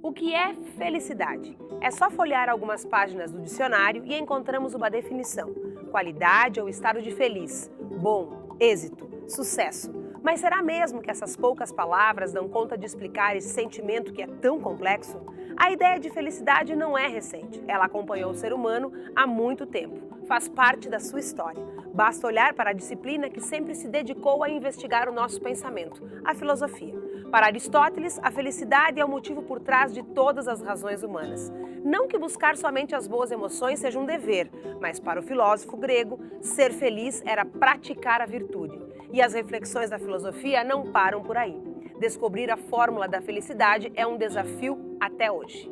O que é felicidade? É só folhear algumas páginas do dicionário e encontramos uma definição: qualidade ou estado de feliz, bom, êxito, sucesso. Mas será mesmo que essas poucas palavras dão conta de explicar esse sentimento que é tão complexo? A ideia de felicidade não é recente. Ela acompanhou o ser humano há muito tempo. Faz parte da sua história. Basta olhar para a disciplina que sempre se dedicou a investigar o nosso pensamento, a filosofia. Para Aristóteles, a felicidade é o motivo por trás de todas as razões humanas. Não que buscar somente as boas emoções seja um dever, mas para o filósofo grego, ser feliz era praticar a virtude. E as reflexões da filosofia não param por aí. Descobrir a fórmula da felicidade é um desafio até hoje.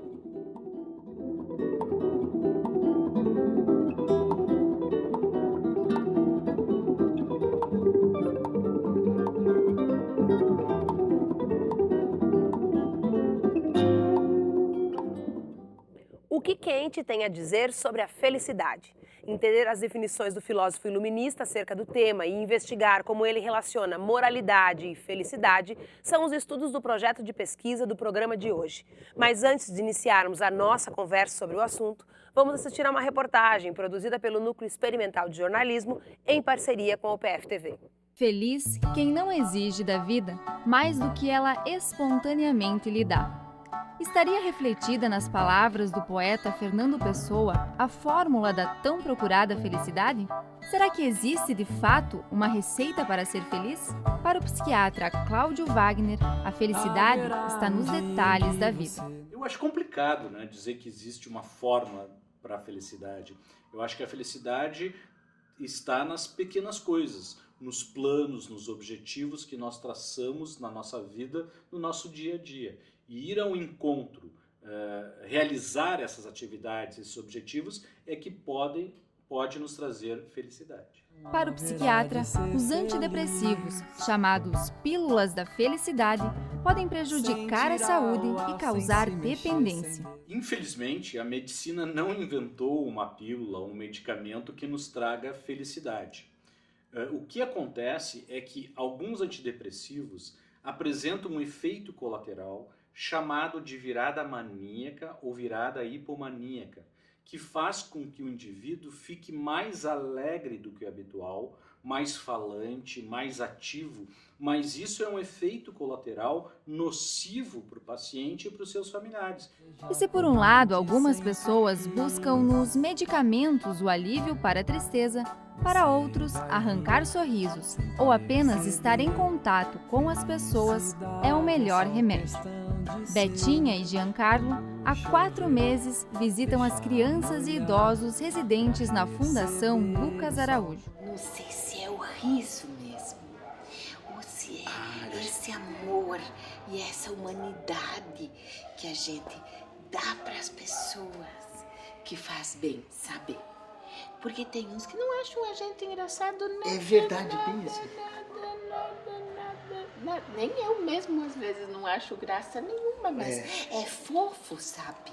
O que Kant tem a dizer sobre a felicidade? Entender as definições do filósofo iluminista acerca do tema e investigar como ele relaciona moralidade e felicidade são os estudos do projeto de pesquisa do programa de hoje. Mas antes de iniciarmos a nossa conversa sobre o assunto, vamos assistir a uma reportagem produzida pelo Núcleo Experimental de Jornalismo em parceria com o PF-TV. Feliz quem não exige da vida mais do que ela espontaneamente lhe dá. Estaria refletida nas palavras do poeta Fernando Pessoa a fórmula da tão procurada felicidade? Será que existe de fato uma receita para ser feliz? Para o psiquiatra Cláudio Wagner, a felicidade está nos detalhes da vida. Eu acho complicado, dizer que existe uma fórmula para a felicidade. Eu acho que a felicidade está nas pequenas coisas, nos planos, nos objetivos que nós traçamos na nossa vida, no nosso dia a dia. E ir ao encontro, realizar essas atividades, esses objetivos, é que pode nos trazer felicidade. Para o psiquiatra, os antidepressivos, chamados pílulas da felicidade, podem prejudicar a saúde e causar dependência. Infelizmente, a medicina não inventou uma pílula, um medicamento que nos traga felicidade. O que acontece é que alguns antidepressivos apresentam um efeito colateral chamado de virada maníaca ou virada hipomaníaca, que faz com que o indivíduo fique mais alegre do que o habitual, mais falante, mais ativo, mas isso é um efeito colateral nocivo para o paciente e para os seus familiares. E se por um lado algumas pessoas buscam nos medicamentos o alívio para a tristeza, para outros, arrancar sorrisos ou apenas estar em contato com as pessoas é o melhor remédio. Betinha e Giancarlo, há 4 meses, visitam as crianças e idosos residentes na Fundação Lucas Araújo. Não sei se é o riso mesmo, ou se é esse amor e essa humanidade que a gente dá para as pessoas, que faz bem, sabe? Porque tem uns que não acham a gente engraçado, nada. É verdade, bem isso. Nada. Nem eu mesmo às vezes não acho graça nenhuma, mas é fofo, sabe?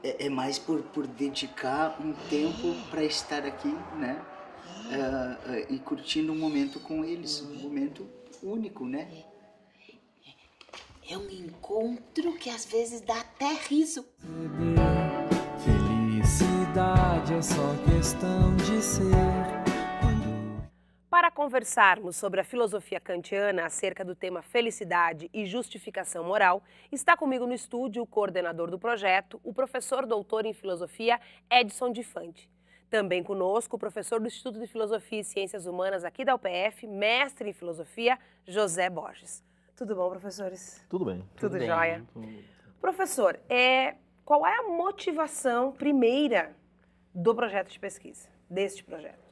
É mais por dedicar um tempo para estar aqui, e curtindo um momento com eles, um momento único, É um encontro que às vezes dá até riso. Felicidade é só questão de ser. Para conversarmos sobre a filosofia kantiana acerca do tema felicidade e justificação moral, está comigo no estúdio o coordenador do projeto, o professor doutor em filosofia Edson Di Fante. Também conosco o professor do Instituto de Filosofia e Ciências Humanas aqui da UPF, mestre em filosofia, José Borges. Tudo bom, professores? Tudo bem. Tudo jóia? Professor, qual é a motivação primeira do projeto de pesquisa, deste projeto?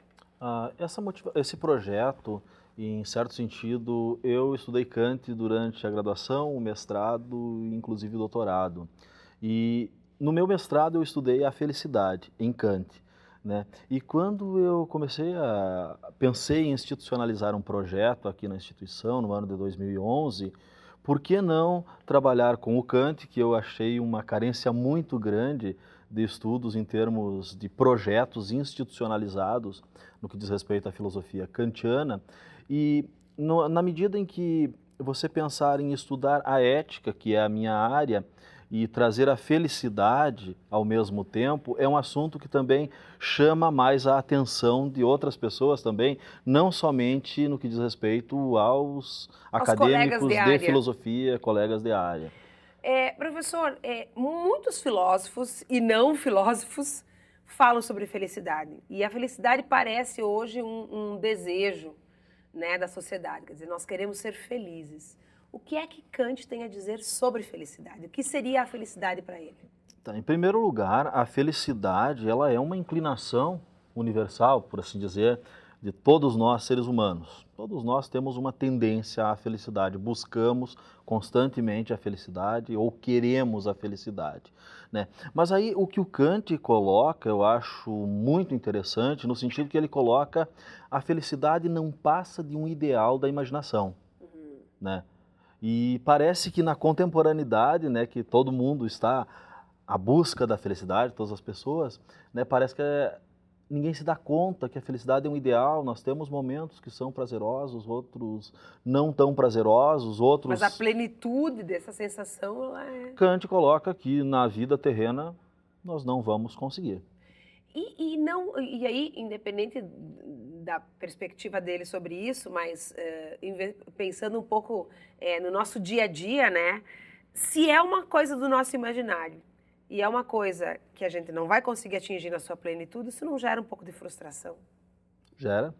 Esse projeto, em certo sentido, eu estudei Kant durante a graduação, o mestrado e inclusive o doutorado. E no meu mestrado eu estudei a felicidade em Kant, E quando eu pensei em institucionalizar um projeto aqui na instituição, no ano de 2011, por que não trabalhar com o Kant, que eu achei uma carência muito grande de estudos em termos de projetos institucionalizados no que diz respeito à filosofia kantiana, e na medida em que você pensar em estudar a ética, que é a minha área, e trazer a felicidade ao mesmo tempo é um assunto que também chama mais a atenção de outras pessoas também, não somente no que diz respeito aos acadêmicos de filosofia, colegas de área. Professor, muitos filósofos e não filósofos falam sobre felicidade. E a felicidade parece hoje um desejo, né, da sociedade. Quer dizer, nós queremos ser felizes. O que é que Kant tem a dizer sobre felicidade? O que seria a felicidade para ele? Tá, em primeiro lugar, a felicidade ela é uma inclinação universal, por assim dizer, de todos nós seres humanos. Todos nós temos uma tendência à felicidade, buscamos constantemente a felicidade ou queremos a felicidade, né? Mas aí o que o Kant coloca, eu acho muito interessante, no sentido que ele coloca a felicidade não passa de um ideal da imaginação, né? E parece que na contemporaneidade, né, que todo mundo está à busca da felicidade, todas as pessoas, né, parece que ninguém se dá conta que a felicidade é um ideal. Nós temos momentos que são prazerosos, outros não tão prazerosos, outros... Mas a plenitude dessa sensação, ela é... Kant coloca que na vida terrena nós não vamos conseguir. E aí, independente da perspectiva dele sobre isso, mas pensando um pouco no nosso dia a dia, né? Se é uma coisa do nosso imaginário e é uma coisa que a gente não vai conseguir atingir na sua plenitude, isso não gera um pouco de frustração? Gera.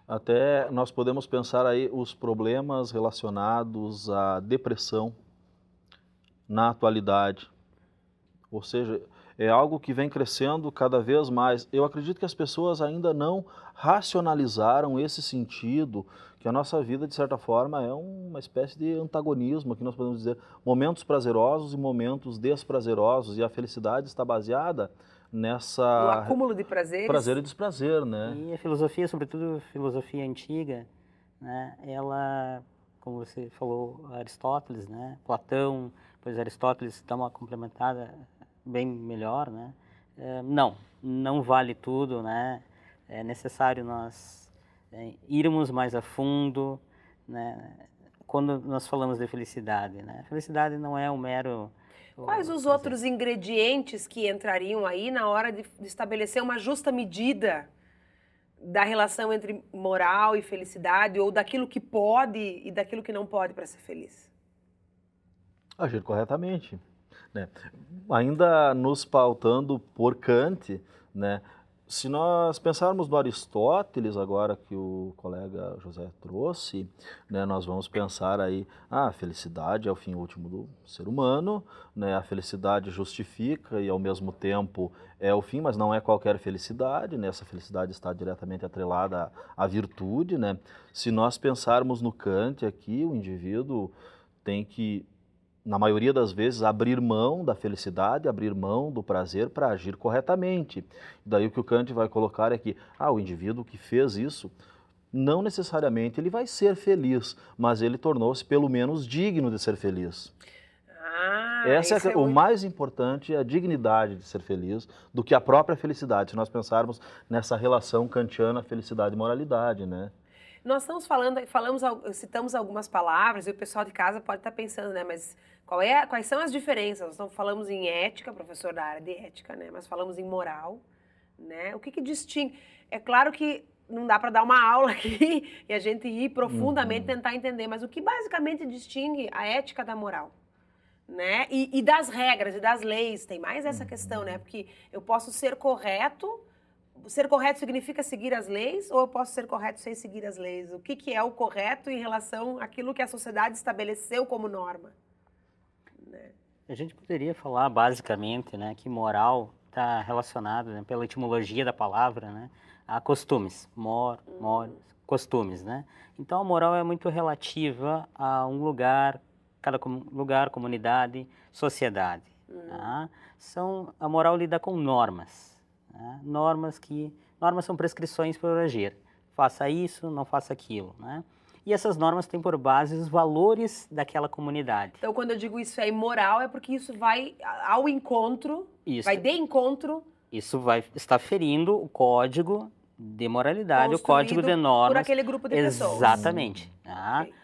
Até nós podemos pensar aí os problemas relacionados à depressão na atualidade. Ou seja, é algo que vem crescendo cada vez mais. Eu acredito que as pessoas ainda não racionalizaram esse sentido, que a nossa vida, de certa forma, é uma espécie de antagonismo, que nós podemos dizer, momentos prazerosos e momentos desprazerosos, e a felicidade está baseada nessa... No acúmulo de prazeres. Prazer e desprazer, né? E a filosofia, sobretudo a filosofia antiga, né, ela, como você falou, Aristóteles, né, Platão, pois Aristóteles dá uma complementada bem melhor, né? Não vale tudo, né? É necessário nós irmos mais a fundo, né? Quando nós falamos de felicidade, né? A felicidade não é um mero... Quais os outros ingredientes que entrariam aí na hora de estabelecer uma justa medida da relação entre moral e felicidade, ou daquilo que pode e daquilo que não pode para ser feliz? Agir corretamente, né? Ainda nos pautando por Kant, né? Se nós pensarmos no Aristóteles, agora que o colega José trouxe, né, nós vamos pensar aí, a felicidade é o fim último do ser humano, né, a felicidade justifica e ao mesmo tempo é o fim, mas não é qualquer felicidade, né, essa felicidade está diretamente atrelada à virtude, né. Se nós pensarmos no Kant aqui, o indivíduo tem que, na maioria das vezes, abrir mão da felicidade, abrir mão do prazer para agir corretamente. Daí o que o Kant vai colocar é que o indivíduo que fez isso, não necessariamente ele vai ser feliz, mas ele tornou-se pelo menos digno de ser feliz. O mais importante é a dignidade de ser feliz do que a própria felicidade, se nós pensarmos nessa relação kantiana felicidade e moralidade, né? Nós estamos citamos algumas palavras e o pessoal de casa pode estar pensando, né? Mas quais são as diferenças? Nós falamos em ética, professor da área de ética, né? Mas falamos em moral, né? O que distingue? É claro que não dá para dar uma aula aqui e a gente ir profundamente tentar entender, mas o que basicamente distingue a ética da moral, né? E das regras e das leis, tem mais essa questão, né? Porque eu posso ser correto. Ser correto significa seguir as leis, ou eu posso ser correto sem seguir as leis? O que é o correto em relação àquilo que a sociedade estabeleceu como norma? Né? A gente poderia falar basicamente, né, que moral está relacionado, né, pela etimologia da palavra, né, a costumes, costumes, né? Então a moral é muito relativa a um lugar, cada lugar, comunidade, sociedade. Tá? A moral lida com normas. Né? Normas são prescrições para agir. Faça isso, não faça aquilo, né? E essas normas têm por base os valores daquela comunidade. Então, quando eu digo isso é imoral, é porque isso vai ao encontro, vai de encontro. Isso vai estar ferindo o código de moralidade, o código de normas. Por aquele grupo de pessoas. Exatamente. Tá? Okay.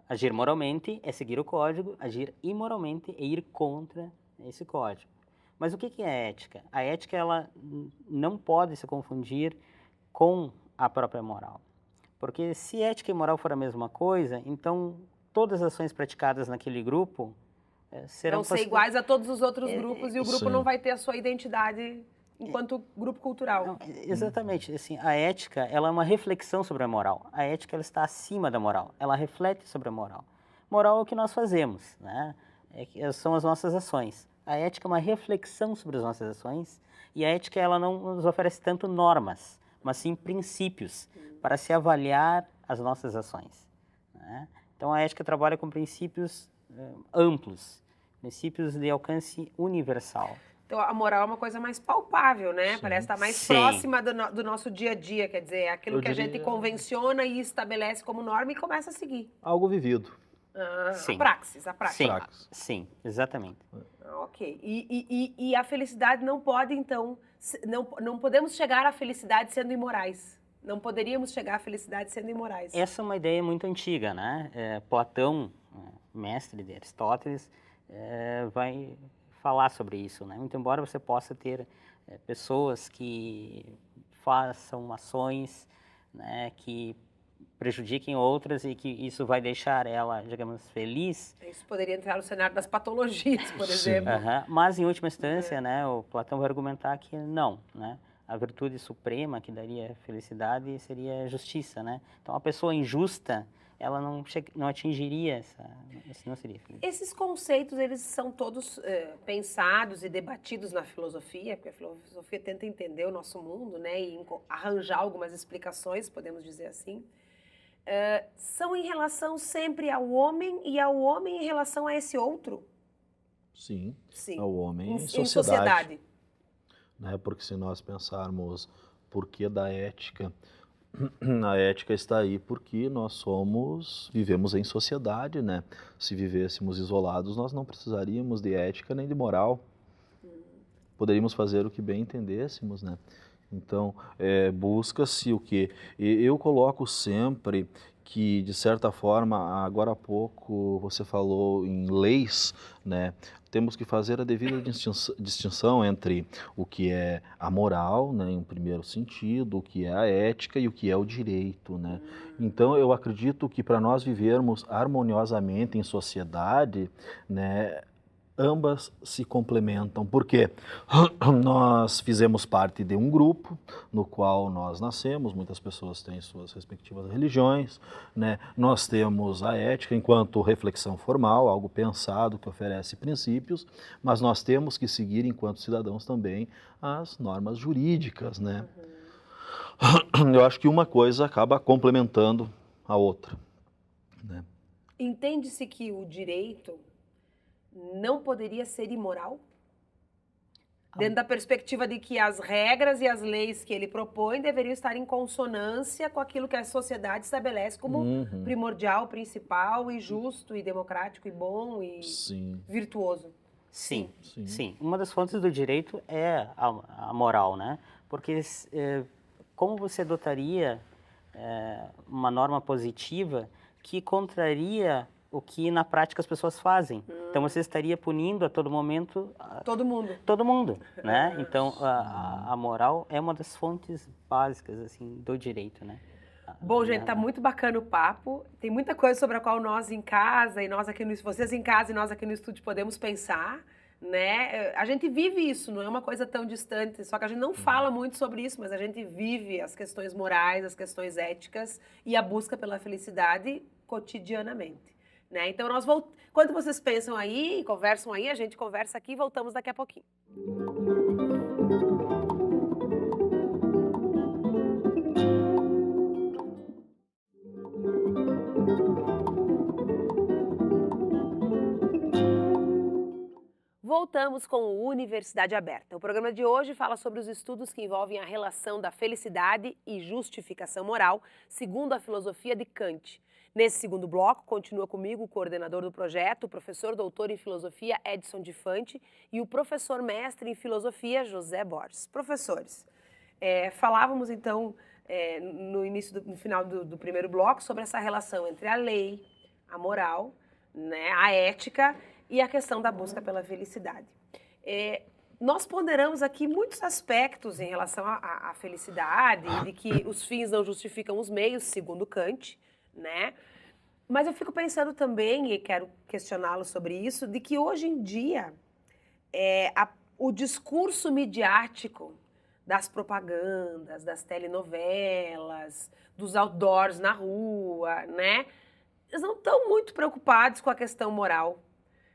Agir moralmente é seguir o código, agir imoralmente é ir contra esse código. Mas o que é ética? A ética, ela não pode se confundir com a própria moral. Porque se ética e moral for a mesma coisa, então todas as ações praticadas naquele grupo serão... Vão ser iguais a todos os outros grupos e o grupo Sim. não vai ter a sua identidade enquanto grupo cultural. Não, exatamente. Assim, a ética, ela é uma reflexão sobre a moral. A ética, ela está acima da moral. Ela reflete sobre a moral. Moral é o que nós fazemos, né? São as nossas ações. A ética é uma reflexão sobre as nossas ações e a ética, ela não nos oferece tanto normas, mas sim princípios para se avaliar as nossas ações, né? Então, a ética trabalha com princípios amplos, princípios de alcance universal. Então, a moral é uma coisa mais palpável, né? Sim. Parece estar mais Sim. próxima do nosso dia a dia, quer dizer, é aquilo Eu que a diria- gente convenciona e estabelece como norma e começa a seguir. Algo vivido. A Sim. praxis. Sim, Praxis. sim, exatamente. Ok. E a felicidade não pode, então, não podemos chegar à felicidade sendo imorais. Não poderíamos chegar à felicidade sendo imorais. Essa é uma ideia muito antiga, né? Platão, mestre de Aristóteles, vai falar sobre isso, né? Muito embora você possa ter pessoas que façam ações, né, que prejudiquem outras e que isso vai deixar ela, digamos, feliz. Isso poderia entrar no cenário das patologias, por Sim. exemplo. Mas, em última instância, né, o Platão vai argumentar que não, né? A virtude suprema que daria felicidade seria a justiça, né? Então, a pessoa injusta, ela não atingiria não seria feliz. Esses conceitos, eles são todos pensados e debatidos na filosofia, porque a filosofia tenta entender o nosso mundo, né, e arranjar algumas explicações, podemos dizer assim. São em relação sempre ao homem e ao homem em relação a esse outro? Sim, Sim. ao homem Em em sociedade. sociedade. Né? Porque se nós pensarmos por que da ética, a ética está aí porque nós vivemos em sociedade, né? Se vivêssemos isolados, nós não precisaríamos de ética nem de moral. Poderíamos fazer o que bem entendêssemos, né? Então, busca-se o quê? Eu coloco sempre que, de certa forma, agora há pouco você falou em leis, né? Temos que fazer a devida distinção entre o que é a moral, né, em um primeiro sentido, o que é a ética e o que é o direito, né? Então, eu acredito que para nós vivermos harmoniosamente em sociedade, né, ambas se complementam, porque nós fizemos parte de um grupo no qual nós nascemos, muitas pessoas têm suas respectivas religiões, né? Nós temos a ética enquanto reflexão formal, algo pensado que oferece princípios, mas nós temos que seguir enquanto cidadãos também as normas jurídicas, né? Eu acho que uma coisa acaba complementando a outra, né? Entende-se que o direito não poderia ser imoral? Dentro da perspectiva de que as regras e as leis que ele propõe deveriam estar em consonância com aquilo que a sociedade estabelece como primordial, principal e justo e democrático e bom e Sim. virtuoso. Sim, Sim. sim. Uma das fontes do direito é a moral, né? Porque como você adotaria uma norma positiva que contraria o que na prática as pessoas fazem? Então você estaria punindo a todo momento Todo mundo. todo mundo, né? Então a moral é uma das fontes básicas assim do direito, né? Bom, gente, tá muito bacana o papo. Tem muita coisa sobre a qual nós em casa e nós aqui vocês em casa e nós aqui no estúdio podemos pensar, né? A gente vive isso, não é uma coisa tão distante, só que a gente não fala muito sobre isso, mas a gente vive as questões morais, as questões éticas e a busca pela felicidade cotidianamente, né? Então, quando vocês pensam aí e conversam aí, a gente conversa aqui e voltamos daqui a pouquinho. Voltamos com o Universidade Aberta. O programa de hoje fala sobre os estudos que envolvem a relação da felicidade e justificação moral, segundo a filosofia de Kant. Nesse segundo bloco, continua comigo o coordenador do projeto, o professor doutor em filosofia Edson de Fante e o professor mestre em filosofia José Borges. Professores, falávamos então no final do primeiro bloco sobre essa relação entre a lei, a moral, né, a ética e a questão da busca pela felicidade. Nós ponderamos aqui muitos aspectos em relação à felicidade, de que os fins não justificam os meios, segundo Kant, né? Mas eu fico pensando também, e quero questioná-lo sobre isso, de que hoje em dia o discurso midiático das propagandas, das telenovelas, dos outdoors na rua, né? Eles não estão muito preocupados com a questão moral,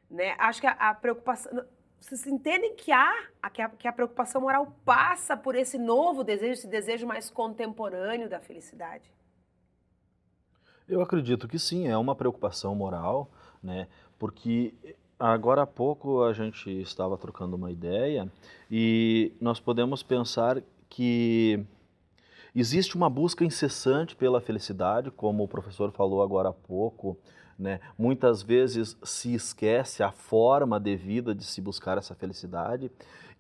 né? Acho que a preocupação... Vocês entendem que a preocupação moral passa por esse novo desejo, esse desejo mais contemporâneo da felicidade? Eu acredito que sim, é uma preocupação moral, né? Porque agora há pouco a gente estava trocando uma ideia e nós podemos pensar que existe uma busca incessante pela felicidade, como o professor falou agora há pouco, né? Muitas vezes se esquece a forma devida de se buscar essa felicidade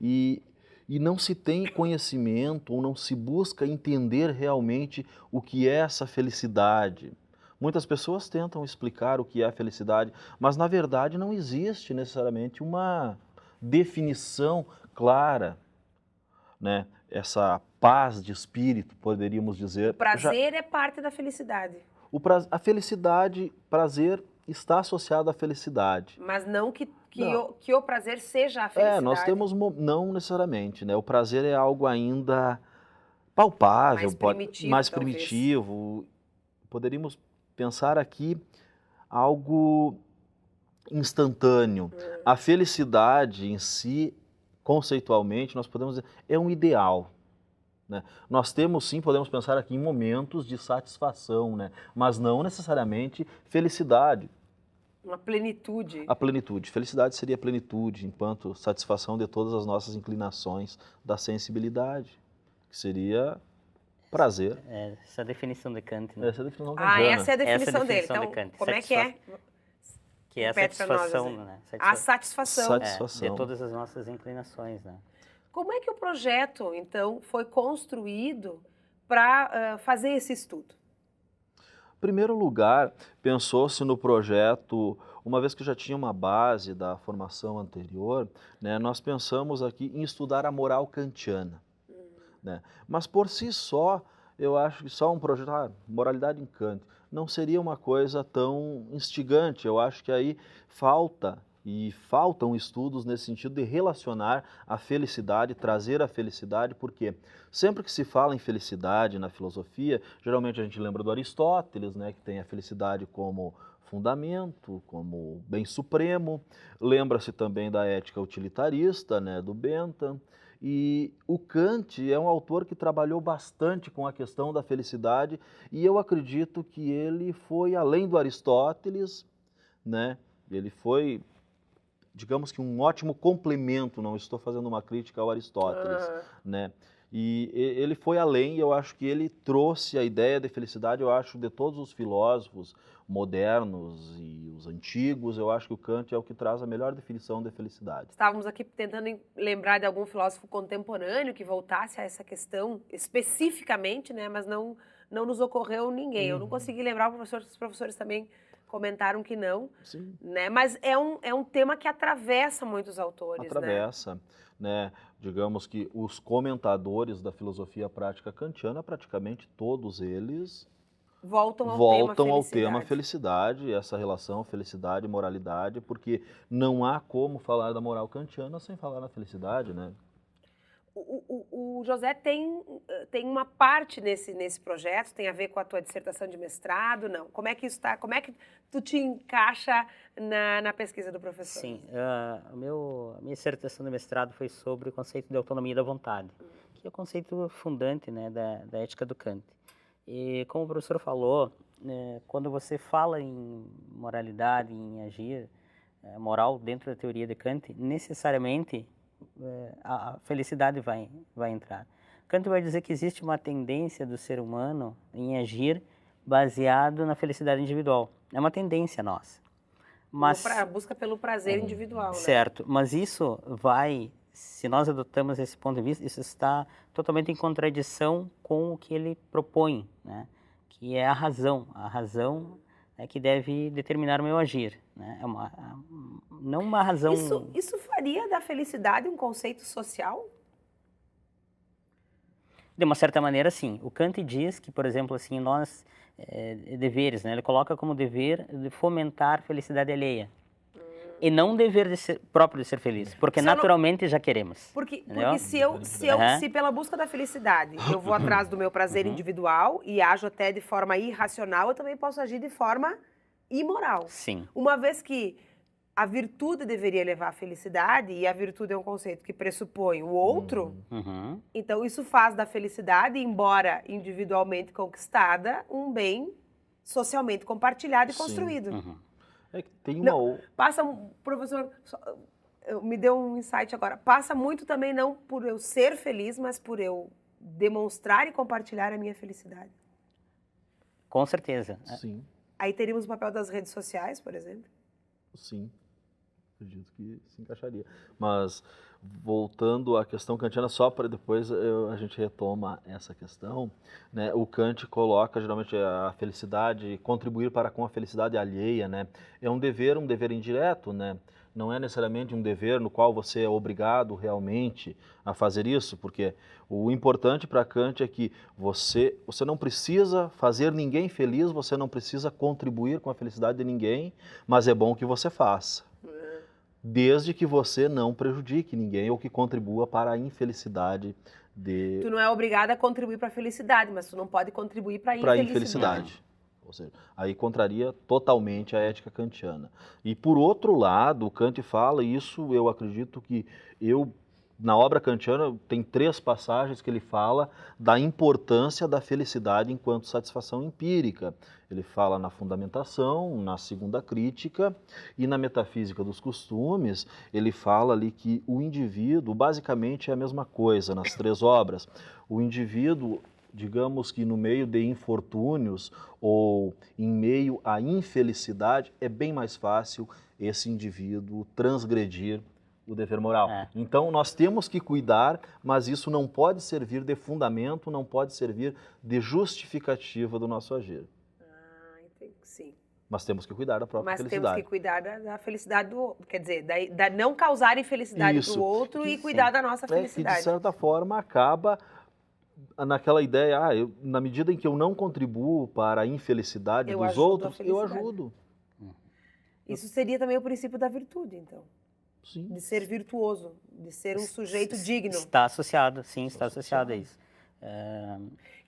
e não se tem conhecimento ou não se busca entender realmente o que é essa felicidade. Muitas pessoas tentam explicar o que é a felicidade, mas na verdade não existe necessariamente uma definição clara, né? Essa paz de espírito, poderíamos dizer. O prazer é parte da felicidade. A felicidade, prazer está associado à felicidade. Mas não que o prazer seja a felicidade. Nós temos, não necessariamente, né? O prazer é algo ainda palpável, mais primitivo. Poderíamos pensar aqui algo instantâneo. A felicidade em si, conceitualmente, nós podemos dizer, é um ideal. Né? Nós temos sim, podemos pensar aqui em momentos de satisfação, né? Mas não necessariamente felicidade. Uma plenitude. A plenitude. Felicidade seria a plenitude, enquanto satisfação de todas as nossas inclinações da sensibilidade, que seria prazer. Essa é a definição de Kant. Né? Essa é a definição kantiana. Essa é a definição dele. De Então, Kant. como é que é? Que é a satisfação, né? A satisfação. De todas as nossas inclinações, né? Como é que o projeto, então, foi construído para fazer esse estudo? Em primeiro lugar, pensou-se no projeto, uma vez que já tinha uma base da formação anterior, né, nós pensamos aqui em estudar a moral kantiana. Né? Mas por si só, eu acho que só um projeto, moralidade em Kant, não seria uma coisa tão instigante. Eu acho que aí faltam estudos nesse sentido de relacionar a felicidade, trazer a felicidade, porque sempre que se fala em felicidade na filosofia, geralmente a gente lembra do Aristóteles, né, que tem a felicidade como fundamento, como bem supremo, lembra-se também da ética utilitarista, né, do Bentham, e o Kant é um autor que trabalhou bastante com a questão da felicidade e eu acredito que ele foi além do Aristóteles, né, ele foi, digamos que um ótimo complemento, não estou fazendo uma crítica ao Aristóteles, né? E ele foi além, eu acho que ele trouxe a ideia de felicidade, eu acho, de todos os filósofos modernos e os antigos, eu acho que o Kant é o que traz a melhor definição de felicidade. Estávamos aqui tentando lembrar de algum filósofo contemporâneo que voltasse a essa questão especificamente, né? Mas não nos ocorreu ninguém. Eu não consegui lembrar, os professores também comentaram que não. Sim. Né? Mas é um tema que atravessa muitos autores. Atravessa, né? Digamos que os comentadores da filosofia prática kantiana, praticamente todos eles voltam ao tema felicidade, essa relação felicidade e moralidade, porque não há como falar da moral kantiana sem falar na felicidade, né? O José tem uma parte nesse projeto, tem a ver com a tua dissertação de mestrado, não? Como é que isso está? Como é que tu te encaixa na pesquisa do professor? Sim, a minha dissertação de mestrado foi sobre o conceito de autonomia da vontade, que é o conceito fundante, né, da ética do Kant. E como o professor falou, quando você fala em moralidade, em agir, moral dentro da teoria de Kant, necessariamente a felicidade vai entrar. Kant vai dizer que existe uma tendência do ser humano em agir baseado na felicidade individual. É uma tendência nossa. Mas, a busca pelo prazer individual. Certo, né? Mas isso se nós adotamos esse ponto de vista, isso está totalmente em contradição com o que ele propõe, né? Que é a razão. A razão é que deve determinar o meu agir. né? Não uma razão... Isso faria da felicidade um conceito social? De uma certa maneira, sim. O Kant diz que, por exemplo, assim, nós, deveres, né? Ele coloca como dever de fomentar felicidade alheia. E não dever próprio de ser feliz, porque naturalmente já queremos. Porque se pela busca da felicidade eu vou atrás do meu prazer individual e ajo até de forma irracional, eu também posso agir de forma imoral. Sim. Uma vez que a virtude deveria levar à felicidade, e a virtude é um conceito que pressupõe o outro, então isso faz da felicidade, embora individualmente conquistada, um bem socialmente compartilhado e construído. É que tem uma... Professor, me deu um insight agora. Passa muito também não por eu ser feliz, mas por eu demonstrar e compartilhar a minha felicidade. Com certeza. Sim. Aí teríamos o papel das redes sociais, por exemplo? Sim, acredito que se encaixaria. Mas, voltando à questão kantiana, só para depois a gente retoma essa questão, né? O Kant coloca, geralmente, a felicidade, contribuir para com a felicidade alheia, né? É um dever indireto, né? Não é necessariamente um dever no qual você é obrigado realmente a fazer isso, porque o importante para Kant é que você não precisa fazer ninguém feliz, você não precisa contribuir com a felicidade de ninguém, mas é bom que você faça. Desde que você não prejudique ninguém ou que contribua para a infelicidade de... Tu não é obrigado a contribuir para a felicidade, mas tu não pode contribuir para a infelicidade. Ou seja, aí contraria totalmente a ética kantiana. E por outro lado, o Kant fala, e isso eu acredito que na obra kantiana tem 3 passagens que ele fala da importância da felicidade enquanto satisfação empírica. Ele fala na fundamentação, na segunda crítica e na metafísica dos costumes. Ele fala ali que o indivíduo basicamente é a mesma coisa nas 3 obras. O indivíduo, digamos que no meio de infortúnios ou em meio à infelicidade, é bem mais fácil esse indivíduo transgredir o dever moral. Então, nós temos que cuidar, mas isso não pode servir de fundamento, não pode servir de justificativa do nosso agir. Sim. Mas temos que cuidar da própria felicidade. Mas temos que cuidar da felicidade do outro, quer dizer, da não causar infelicidade para o outro e cuidar da nossa felicidade. Que, de certa forma, acaba naquela ideia, na medida em que eu não contribuo para a infelicidade dos outros, eu ajudo. Isso seria também o princípio da virtude, então. Sim. De ser virtuoso, de ser um sujeito digno. Está associado, sim, está associado a isso.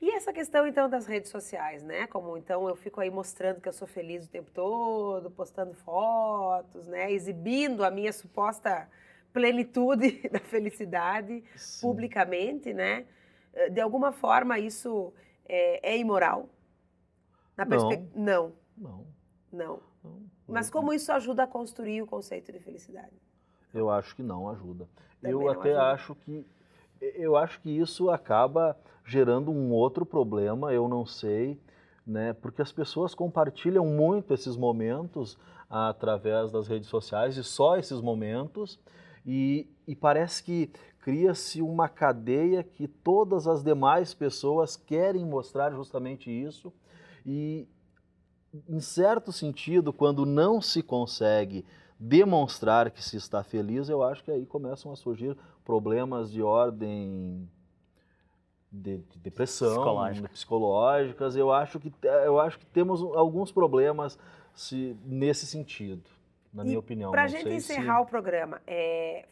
E essa questão, então, das redes sociais, né? Como, então, eu fico aí mostrando que eu sou feliz o tempo todo, postando fotos, né? Exibindo a minha suposta plenitude da felicidade publicamente, né? De alguma forma, isso é imoral? Não. Mas como isso ajuda a construir o conceito de felicidade? Eu acho que não ajuda. Eu acho que isso acaba gerando um outro problema, eu não sei, né? Porque as pessoas compartilham muito esses momentos através das redes sociais, e só esses momentos, e parece que cria-se uma cadeia que todas as demais pessoas querem mostrar justamente isso, e em certo sentido, quando não se consegue demonstrar que se está feliz, eu acho que aí começam a surgir problemas de ordem de depressão, psicológicas. Eu acho que temos alguns problemas nesse sentido, na minha opinião. Para a gente encerrar o programa,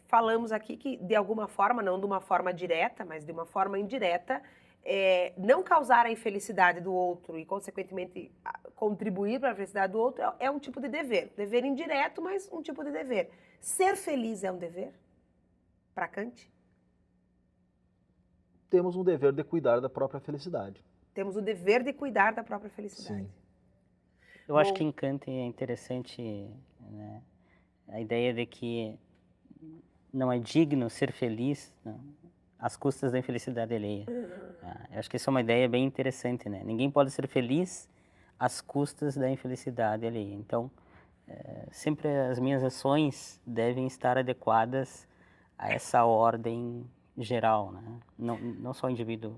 falamos aqui que, de alguma forma, não de uma forma direta, mas de uma forma indireta, não causar a infelicidade do outro e, consequentemente, contribuir para a felicidade do outro é um tipo de dever. Dever indireto, mas um tipo de dever. Ser feliz é um dever? Para Kant? Temos um dever de cuidar da própria felicidade. Temos o dever de cuidar da própria felicidade. Sim. Eu acho que em Kant é interessante, né, a ideia de que não é digno ser feliz, não, às custas da infelicidade alheia. Eu acho que essa é uma ideia bem interessante, né? Ninguém pode ser feliz às custas da infelicidade alheia. Então, sempre as minhas ações devem estar adequadas a essa ordem geral, né? Não só o indivíduo.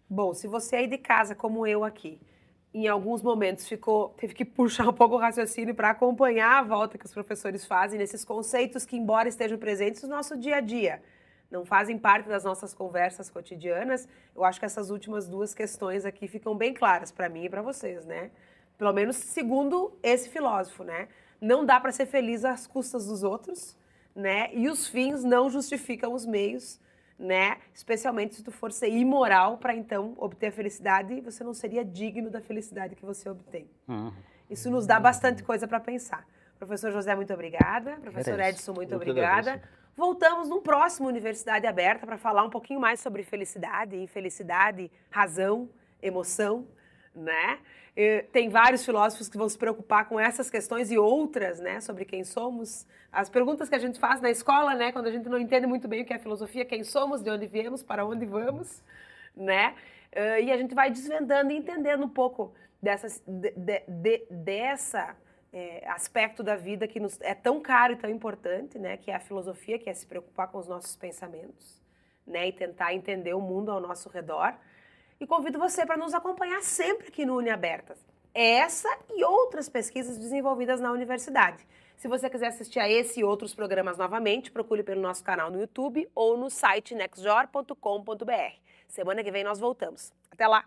Bom, se você aí de casa, como eu aqui, em alguns momentos teve que puxar um pouco o raciocínio para acompanhar a volta que os professores fazem nesses conceitos que, embora estejam presentes no nosso dia a dia, não fazem parte das nossas conversas cotidianas. Eu acho que essas últimas duas questões aqui ficam bem claras para mim e para vocês, né? Pelo menos segundo esse filósofo, né? Não dá para ser feliz às custas dos outros, né? E os fins não justificam os meios, né? Especialmente se tu for ser imoral para então obter a felicidade, você não seria digno da felicidade que você obtém. Isso nos dá bastante coisa para pensar. Professor José, muito obrigada. Professor Edson, muito obrigada. Voltamos no próximo Universidade Aberta para falar um pouquinho mais sobre felicidade, infelicidade, razão, emoção, né? Tem vários filósofos que vão se preocupar com essas questões e outras, né, sobre quem somos. As perguntas que a gente faz na escola, né, quando a gente não entende muito bem o que é filosofia, quem somos, de onde viemos, para onde vamos, né? E a gente vai desvendando e entendendo um pouco dessa aspecto da vida que nos é tão caro e tão importante, né, que é a filosofia, que é se preocupar com os nossos pensamentos, né, e tentar entender o mundo ao nosso redor. E convido você para nos acompanhar sempre aqui no UniAbertas. Essa e outras pesquisas desenvolvidas na universidade. Se você quiser assistir a esse e outros programas novamente, procure pelo nosso canal no YouTube ou no site nextjor.com.br. Semana que vem nós voltamos. Até lá!